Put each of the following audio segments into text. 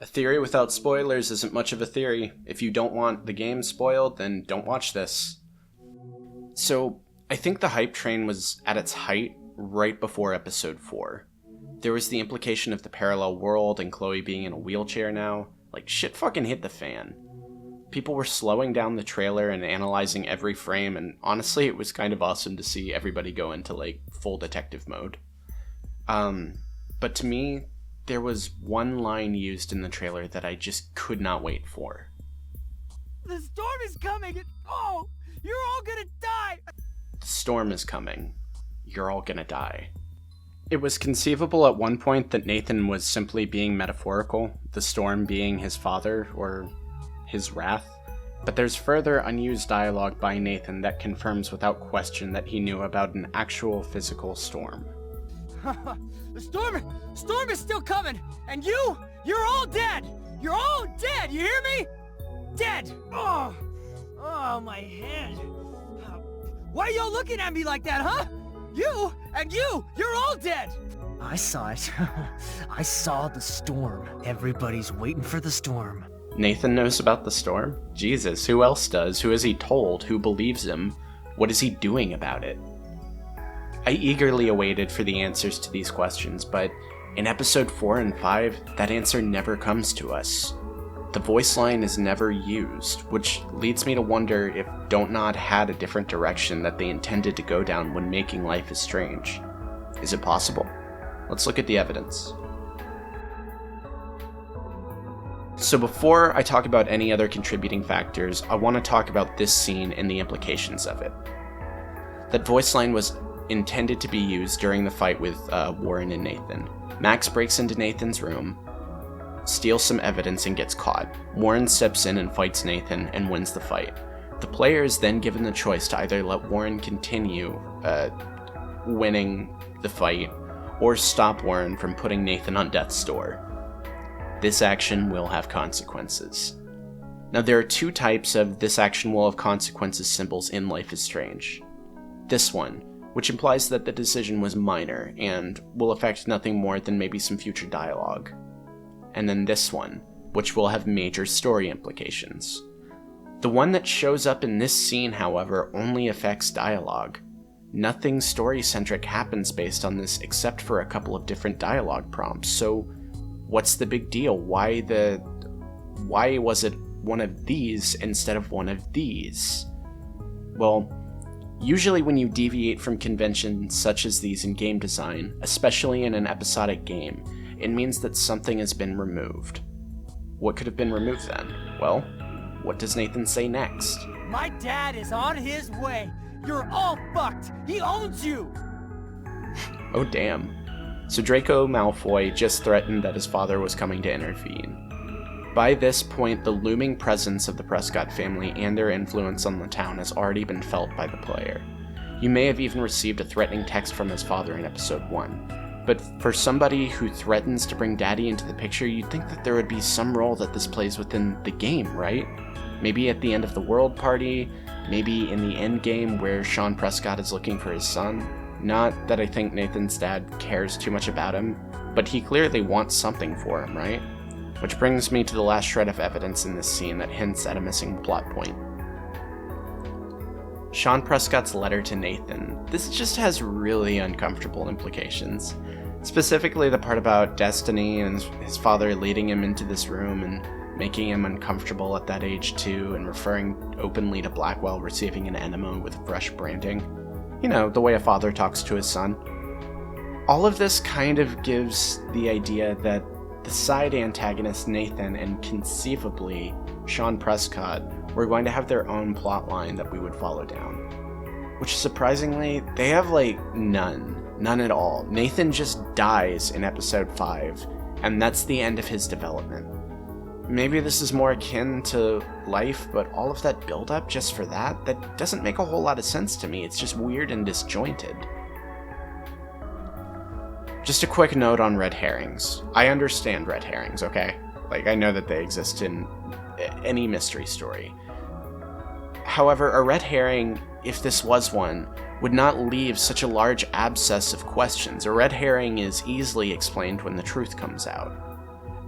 A theory without spoilers isn't much of a theory. If you don't want the game spoiled, then don't watch this. So, I think the hype train was at its height right before episode 4. There was the implication of the parallel world and Chloe being in a wheelchair now. Like, shit fucking hit the fan. People were slowing down the trailer and analyzing every frame, and honestly, it was kind of awesome to see everybody go into, like, full detective mode. But to me, there was one line used in the trailer that I just could not wait for. The storm is coming, and oh, you're all gonna die! The storm is coming. You're all gonna die. It was conceivable at one point that Nathan was simply being metaphorical, the storm being his father, or his wrath. But there's further unused dialogue by Nathan that confirms without question that he knew about an actual physical storm. The storm is still coming, and you're all dead! You're all dead, you hear me? Dead! Oh, my head. Why are y'all looking at me like that, huh? You're all dead! I saw it. I saw the storm. Everybody's waiting for the storm. Nathan knows about the storm? Jesus, who else does? Who has he told? Who believes him? What is he doing about it? I eagerly awaited for the answers to these questions, but in episode 4 and 5, that answer never comes to us. The voice line is never used, which leads me to wonder if Don't Nod had a different direction that they intended to go down when making Life is Strange. Is it possible? Let's look at the evidence. So before I talk about any other contributing factors, I want to talk about this scene and the implications of it. That voice line was intended to be used during the fight with Warren and Nathan. Max breaks into Nathan's room, steals some evidence, and gets caught. Warren steps in and fights Nathan and wins the fight. The player is then given the choice to either let Warren continue winning the fight or stop Warren from putting Nathan on death's door. This action will have consequences. Now, there are two types of this action will have consequences symbols in Life is Strange. This one, which implies that the decision was minor and will affect nothing more than maybe some future dialogue. And then this one, which will have major story implications. The one that shows up in this scene, however, only affects dialogue. Nothing story-centric happens based on this except for a couple of different dialogue prompts, so what's the big deal? Why was it one of these instead of one of these? Well, usually when you deviate from conventions such as these in game design, especially in an episodic game, it means that something has been removed. What could have been removed then? Well, what does Nathan say next? My dad is on his way. You're all fucked. He owns you. Oh damn. So Draco Malfoy just threatened that his father was coming to intervene. By this point, the looming presence of the Prescott family and their influence on the town has already been felt by the player. You may have even received a threatening text from his father in episode 1. But for somebody who threatens to bring Daddy into the picture, you'd think that there would be some role that this plays within the game, right? Maybe at the end of the world party, maybe in the end game where Sean Prescott is looking for his son. Not that I think Nathan's dad cares too much about him, but he clearly wants something for him, right? Which brings me to the last shred of evidence in this scene that hints at a missing plot point. Sean Prescott's letter to Nathan. This just has really uncomfortable implications. Specifically the part about destiny and his father leading him into this room and making him uncomfortable at that age too, and referring openly to Blackwell receiving an enema with fresh branding. You know, the way a father talks to his son. All of this kind of gives the idea that the side antagonist Nathan and conceivably Sean Prescott were going to have their own plot line that we would follow down. Which surprisingly, they have none at all. Nathan just dies in episode 5, and that's the end of his development. Maybe this is more akin to Life, but all of that build-up just for that doesn't make a whole lot of sense to me. It's just weird and disjointed. Just a quick note on red herrings. I understand red herrings, okay? Like, I know that they exist in any mystery story. However, a red herring, if this was one, would not leave such a large abscess of questions. A red herring is easily explained when the truth comes out.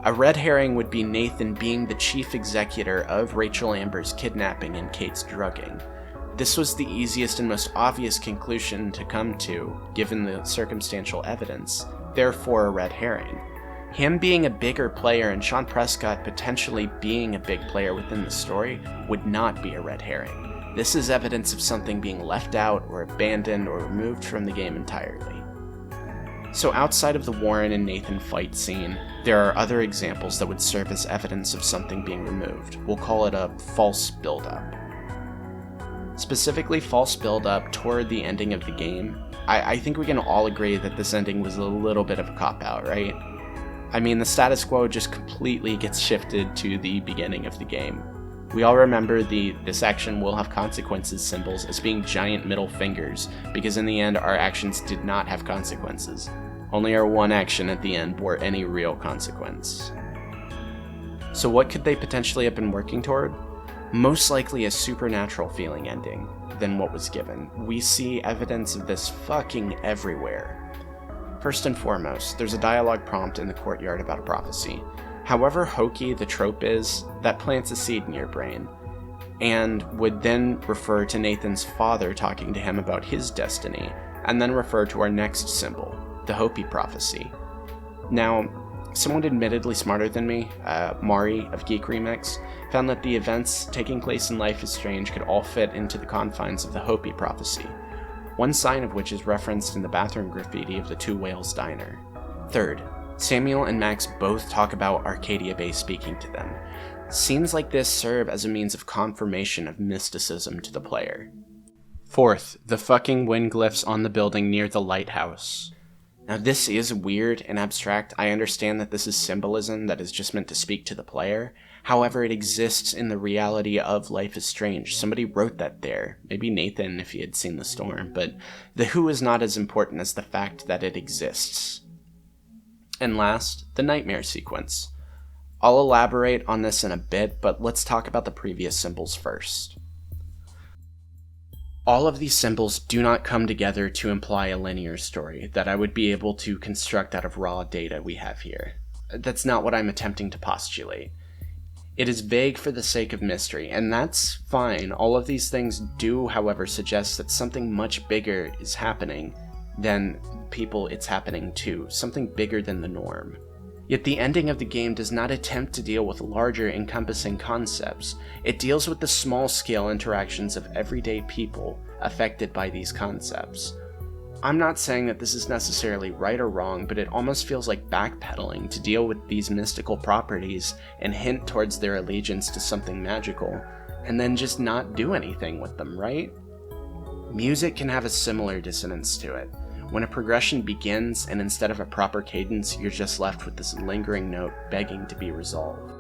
A red herring would be Nathan being the chief executor of Rachel Amber's kidnapping and Kate's drugging. This was the easiest and most obvious conclusion to come to, given the circumstantial evidence, therefore a red herring. Him being a bigger player and Sean Prescott potentially being a big player within the story would not be a red herring. This is evidence of something being left out or abandoned or removed from the game entirely. So outside of the Warren and Nathan fight scene, there are other examples that would serve as evidence of something being removed. We'll call it a false buildup. Specifically, false buildup toward the ending of the game. I think we can all agree that this ending was a little bit of a cop-out, right? I mean, the status quo just completely gets shifted to the beginning of the game. We all remember this action will have consequences symbols as being giant middle fingers, because in the end our actions did not have consequences. Only our one action at the end bore any real consequence. So what could they potentially have been working toward? Most likely a supernatural feeling ending than what was given. We see evidence of this fucking everywhere. First and foremost, there's a dialogue prompt in the courtyard about a prophecy. However hokey the trope is, that plants a seed in your brain, and would then refer to Nathan's father talking to him about his destiny, and then refer to our next symbol, the Hopi prophecy. Now, someone admittedly smarter than me, Mari of Geek Remix, found that the events taking place in Life is Strange could all fit into the confines of the Hopi prophecy, one sign of which is referenced in the bathroom graffiti of the Two Whales Diner. Third, Samuel and Max both talk about Arcadia Bay speaking to them. Scenes like this serve as a means of confirmation of mysticism to the player. Fourth, the fucking wind glyphs on the building near the lighthouse. Now this is weird and abstract. I understand that this is symbolism that is just meant to speak to the player. However, it exists in the reality of Life is Strange. Somebody wrote that there. Maybe Nathan if he had seen the storm, but the who is not as important as the fact that it exists. And last, the nightmare sequence. I'll elaborate on this in a bit, but let's talk about the previous symbols first. All of these symbols do not come together to imply a linear story that I would be able to construct out of raw data we have here. That's not what I'm attempting to postulate. It is vague for the sake of mystery, and that's fine. All of these things do, however, suggest that something much bigger is happening than people it's happening to, something bigger than the norm. Yet the ending of the game does not attempt to deal with larger encompassing concepts. It deals with the small-scale interactions of everyday people affected by these concepts. I'm not saying that this is necessarily right or wrong, but it almost feels like backpedaling to deal with these mystical properties and hint towards their allegiance to something magical, and then just not do anything with them, right? Music can have a similar dissonance to it. When a progression begins, and instead of a proper cadence, you're just left with this lingering note begging to be resolved.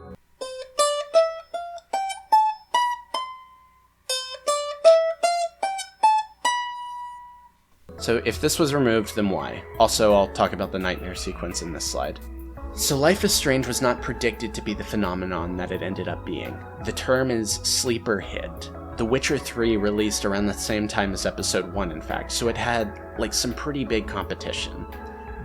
So if this was removed, then why? Also, I'll talk about the nightmare sequence in this slide. So Life is Strange was not predicted to be the phenomenon that it ended up being. The term is sleeper hit. The Witcher 3 released around the same time as Episode 1, in fact, so it had, some pretty big competition.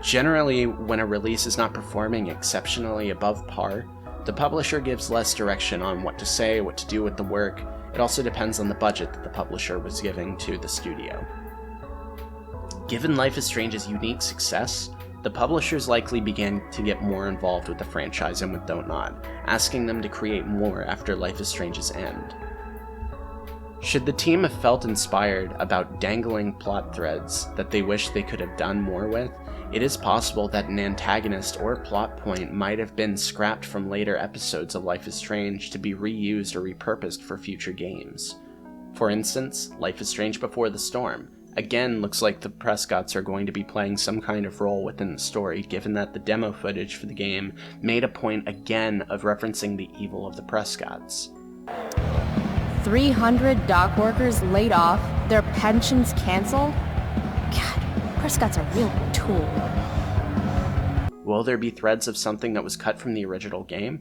Generally, when a release is not performing exceptionally above par, the publisher gives less direction on what to say, what to do with the work. It also depends on the budget that the publisher was giving to the studio. Given Life is Strange's unique success, the publishers likely began to get more involved with the franchise and with Don't Nod, asking them to create more after Life is Strange's end. Should the team have felt inspired about dangling plot threads that they wish they could have done more with, it is possible that an antagonist or plot point might have been scrapped from later episodes of Life is Strange to be reused or repurposed for future games. For instance, Life is Strange Before the Storm. Again, looks like the Prescotts are going to be playing some kind of role within the story, given that the demo footage for the game made a point again of referencing the evil of the Prescotts. 300 dock workers laid off, their pensions canceled? God, Prescott's a real tool. Will there be threads of something that was cut from the original game?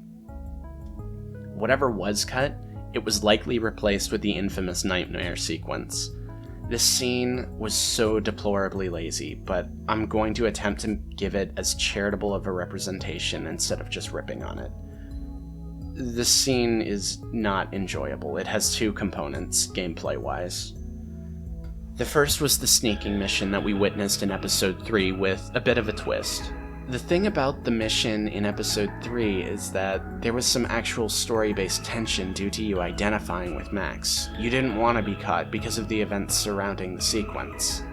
Whatever was cut, it was likely replaced with the infamous nightmare sequence. This scene was so deplorably lazy, but I'm going to attempt to give it as charitable of a representation instead of just ripping on it. This scene is not enjoyable. It has two components, gameplay-wise. The first was the sneaking mission that we witnessed in Episode 3 with a bit of a twist. The thing about the mission in Episode 3 is that there was some actual story-based tension due to you identifying with Max. You didn't want to be caught because of the events surrounding the sequence.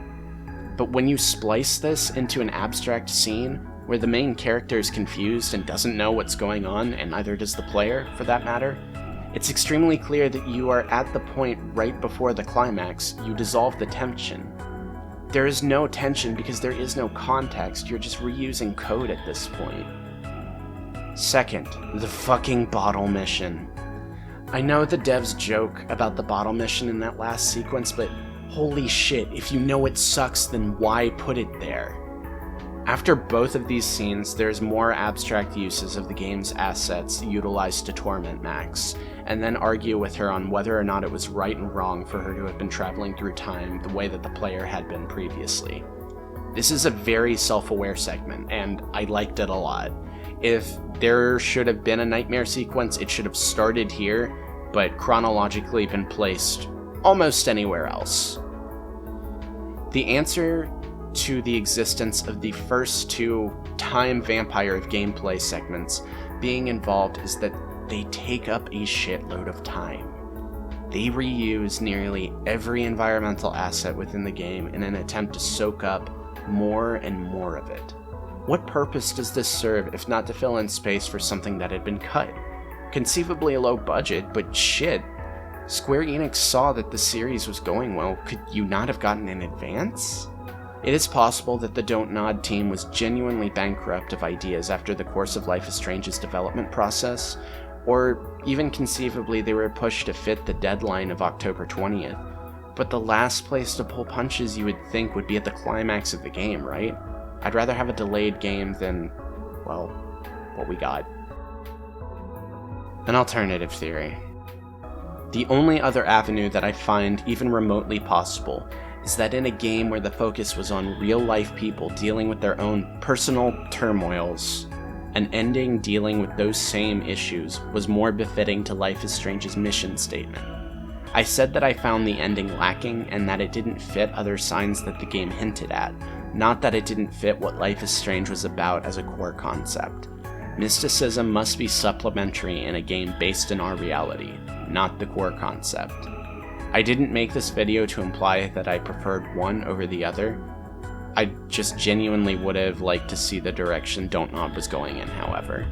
But when you splice this into an abstract scene, where the main character is confused and doesn't know what's going on, and neither does the player, for that matter, it's extremely clear that you are at the point right before the climax. You dissolve the tension. There is no tension because there is no context, you're just reusing code at this point. Second, the fucking bottle mission. I know the devs joke about the bottle mission in that last sequence, but holy shit, if you know it sucks, then why put it there? After both of these scenes, there's more abstract uses of the game's assets utilized to torment Max, and then argue with her on whether or not it was right and wrong for her to have been traveling through time the way that the player had been previously. This is a very self-aware segment, and I liked it a lot. If there should have been a nightmare sequence, it should have started here, but chronologically been placed almost anywhere else. The answer to the existence of the first two time vampire gameplay segments being involved is that they take up a shitload of time. They reuse nearly every environmental asset within the game in an attempt to soak up more and more of it. What purpose does this serve if not to fill in space for something that had been cut? Conceivably a low budget, but shit. Square Enix saw that the series was going well. Could you not have gotten in advance? It is possible that the Don't Nod team was genuinely bankrupt of ideas after the course of Life is Strange's development process, or even conceivably they were pushed to fit the deadline of October 20th. But the last place to pull punches you would think would be at the climax of the game, right? I'd rather have a delayed game than, well, what we got. An alternative theory. The only other avenue that I find even remotely possible is that in a game where the focus was on real-life people dealing with their own personal turmoils, an ending dealing with those same issues was more befitting to Life is Strange's mission statement. I said that I found the ending lacking and that it didn't fit other signs that the game hinted at, not that it didn't fit what Life is Strange was about as a core concept. Mysticism must be supplementary in a game based in our reality, not the core concept. I didn't make this video to imply that I preferred one over the other. I just genuinely would have liked to see the direction Don't Nod was going in, however.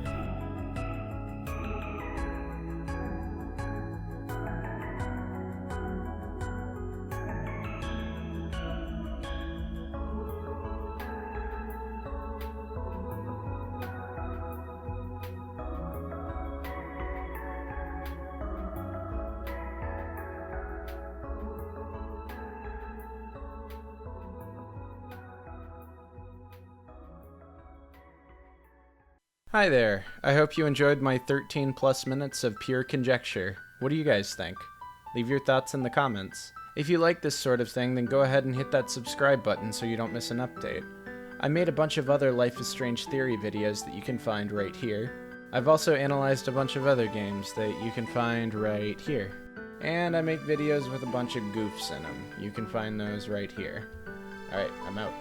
Hi there, I hope you enjoyed my 13 plus minutes of pure conjecture. What do you guys think? Leave your thoughts in the comments. If you like this sort of thing, then go ahead and hit that subscribe button so you don't miss an update. I made a bunch of other Life is Strange theory videos that you can find right here. I've also analyzed a bunch of other games that you can find right here. And I make videos with a bunch of goofs in them. You can find those right here. Alright, I'm out.